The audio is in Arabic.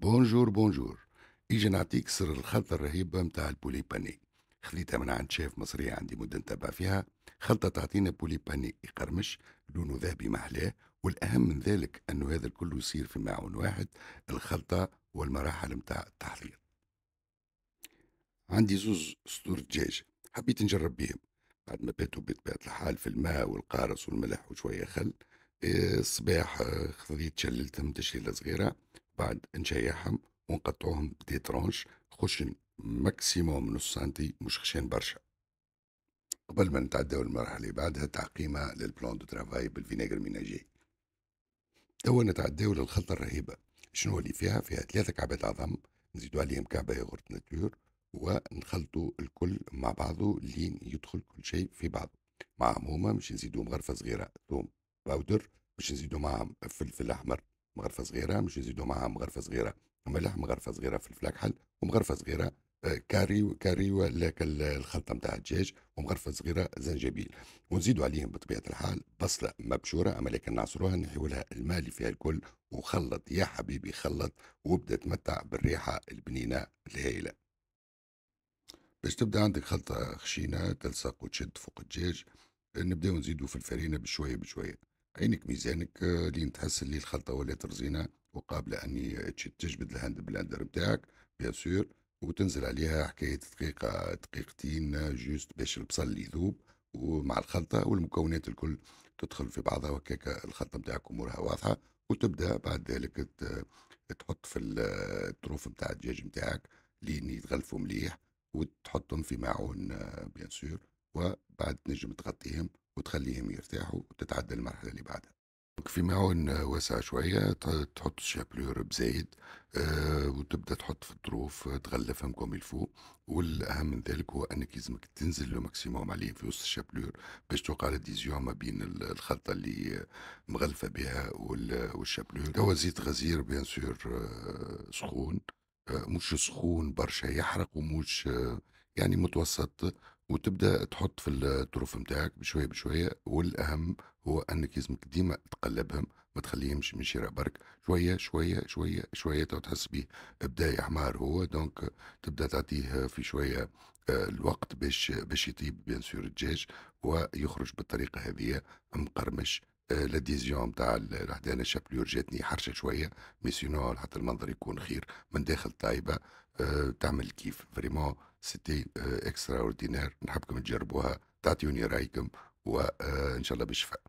بونجور بونجور. يجي نعطيك سر الخلطة الرهيبة متاع البولي باني. خذيتها من عند شيف مصرية عندي مدة نتبع فيها. خلطة تعطينا بولي باني يقرمش، لونه ذهبي محلاه. والأهم من ذلك أنه هذا الكل يصير في معون واحد. الخلطة والمراحل متاع التحضير. عندي زوز صدور دجاج، حبيت نجرب بيهم. بعد ما باتوا بطبيعة الحال في الماء والقارص والملح وشوية خل. الصباح خذيت شللتهم تشليلة صغيرة. بعد نشيحهم ونقطعوهم بدي ترونش خشن، ماكسيموم نص سنتي، مش خشين برشا. قبل ما نتعداو المرحلة اللي بعدها تعقيمة للبلان دو ترافاي بالفينيغر ميناجي. توا نتعداو للخلطة الرهيبة. شنو اللي فيها 3 كعبات عظم، نزيدو عليهم كعبة ياغورت ناتور، ونخلطوا الكل مع بعضه لين يدخل كل شيء في بعضه. معهم هما باش نزيدو مغرفة صغيرة ثوم باودر، باش نزيدو معهم فلفل أحمر مغرفة صغيرة، باش نزيدو معهم مغرفة صغيرة ملح، مغرفة صغيرة فلفل أكحل، ومغرفة صغيرة كاري ولا الخلطة متاع الدجاج، ومغرفة صغيرة زنجبيل. ونزيدوا عليهم بطبيعة الحال بصلة مبشورة، أما لكن نعصروها نحيوا لها الماء اللي فيها الكل. وخلط يا حبيبي خلط، وابدا تمتع بالريحة البنينة الهائلة. باش تبدا عندك خلطة خشينة تلصق وتشد فوق الدجاج، نبداو نزيدو في الفرينة بشوية بشوية. عينك ميزانك لين تحس اللي الخلطة ولات رزينة وقابلة أني تجبد الهاند بلندر متاعك، بيان سور. وتنزل عليها حكاية دقيقة دقيقتين جوست باش البصل يذوب ومع الخلطة والمكونات الكل تدخل في بعضها، وهكاك الخلطة متاعك أمورها واضحة. وتبدأ بعد ذلك تحط في الطروف متاع الدجاج متاعك لين يتغلفوا مليح، وتحطهم في ماعون بيان سور. وبعد تنجم تغطيهم وتخليهم يرتاحوا وتتعدى المرحلة اللي بعدها. في معون واسع شوية تحط الشابلور بزايد. وتبدأ تحط في الظروف تغلفهم كوم الفو. والأهم من ذلك هو أنك يلزمك تنزل له ماكسيموم عليه في وسط الشابلور باش توقع الاديزيون ما بين الخلطة اللي مغلفة بها والشابلور. توا زيت غزير بيان سور سخون، مش سخون برشا يحرق، ومش يعني متوسط. وتبدأ تحط في الطرف متاعك بشوية بشوية. والأهم هو أنك لازمك ديما تقلبهم، ما تخليهمش من شراء برك. شوية شوية شوية شوية تو تحس بيه بدا يحمار هو، دونك تبدأ تعطيه في شوية الوقت باش يطيب بيان سور الدجاج ويخرج بالطريقة هذه مقرمش. لاديزيون نتاع الوحدانة الشابلور جاتني حرشة شوية، مي سينو حتى المنظر يكون خير من داخل طايبة. تعمل كيف فريمون. سيتي اكسترا اوردينير، نحبكم تجربوها تعطيوني رايكم، وان شاء الله بالشفاء.